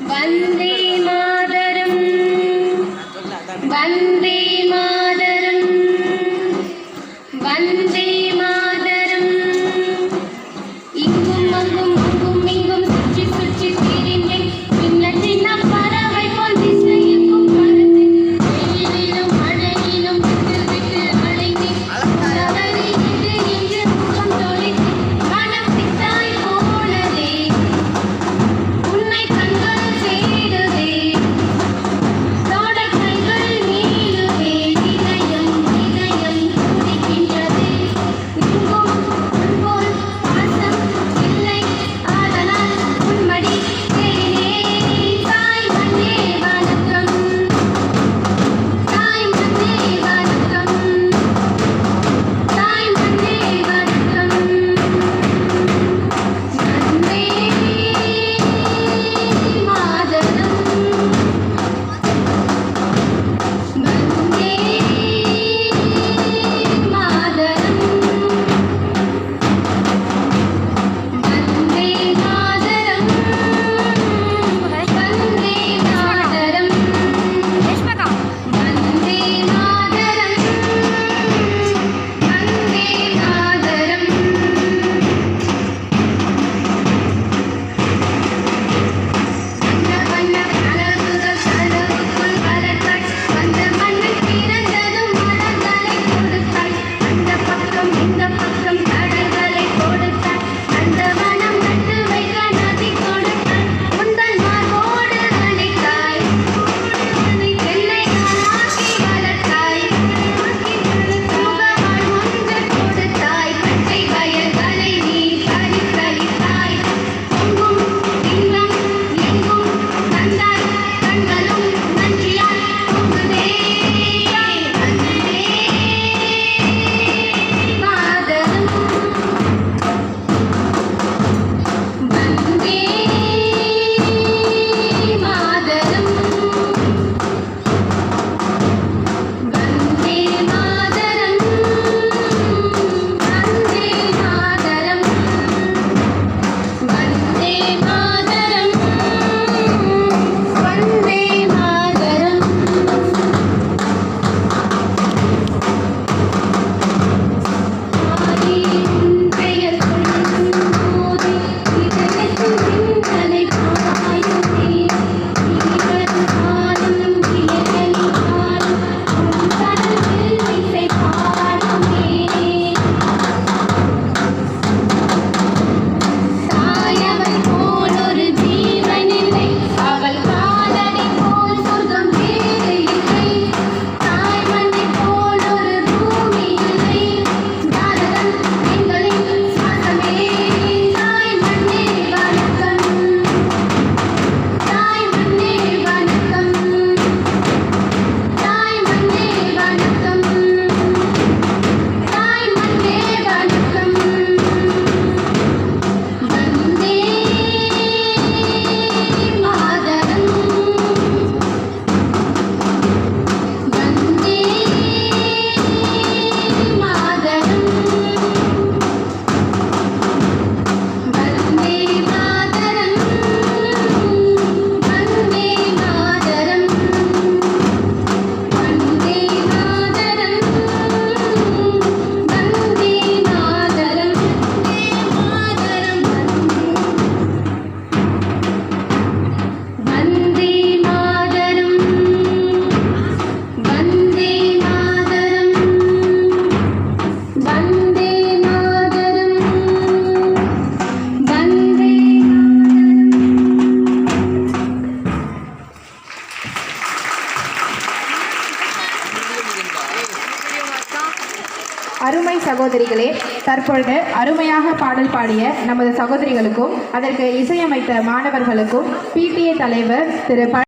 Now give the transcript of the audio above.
वन्दे मातरम् वन्दे मातरम् वन्दे मातरम् இங்கும் அங்கும் அங்கும் இங்கும் சுற்றி சுற்றி திரிந்தேன் சின்ன சின்ன பறவை போல் திசையெங்கும் பறந்தேன் வெயிலிலும் மழையிலும் விட்டு விட்டு அலைந்தேன் பறவை இது என்று முகம் தொலைத்தேன் மனம் பித்தாய் போனதே உன்னை கண்கள் தேடுதே தோட கைகள் நீளுதே இதயம் இதயம் துடிக்கின்றதே இங்கும் உன்போல் பாசம் இல்லை ஆதலால் உன்மடி தேடினேன் தாய் மண்ணே வணக்கம் தாய் மண்ணே வணக்கம் தாய் மண்ணே வணக்கம் வந்தே மாதரம் வந்தே மாதரம் वन्दे मातरम् वन्दे मातरम् वन्दे मातरम् वन्दे मातरम् வண்ண கனவுகள் கனவுக்குள் வளர்த்தாய் வந்த மண்ணில் பிறந்ததும் மலர்களை கொடுத்தாய் அந்த பக்கம் இந்த பக்கம் கடல்களை கொடுத்தாய் அந்த வனம் நட்டு வைக்க நதி கொடுத்தாய் உந்தன் மார்போடு அணைத்தாய் என்னை நானாக்கி வளர்த்தாய் முகவாள் ஒன்று கொடுத்தாய் பச்சை வயல்களை நீ பரிசளித்தாய் பொங்கும் இன்பம் எங்கும் தந்தாய் கண்களும் நன்றியால் பொங்குதே வந்தே மாதரம் वन्दे मातरम् वन्दे मातरम् वन्दे मातरम् वन्दे मातरम् वन्दे मातरम् ஆதி உன் பெயர் சொல்லும்போது இதயத்தில் மின்னலை பாயுமே இனிவரும் காலம் இயற்கை காலம் உன் கடலில் இசை பாடுமே தாயவள் போல் ஒரு ஜீவனில்லை அவள் காதலை போல் சொர்க்கம் வேறு இல்லை தாய் மண்ணை போல் ஒரு பூமி இல்லை பாரதம் எங்களின் சுவாசமே தாய் மண்ணே வணக்கம் தாய் மண்ணே வணக்கம் தாய் மண்ணே வணக்கம் தாய் மண்ணே வணக்கம் வந்தே மாதரம் வந்தே மாதரம் वन्दे मातरम् वन्दे मातरम् वन्दे मातरम् वन्दे मातरम् वन्दे मातरम् वन्दे मातरम् वन्दे मातरम् वन्दे அருமை சகோதரிகளே, தற்பொழுது அருமையாக பாடல் பாடிய நமது சகோதரிகளுக்கும் அதற்கு இசையமைத்த மாணவர்களுக்கும் PTA தலைவர் திரு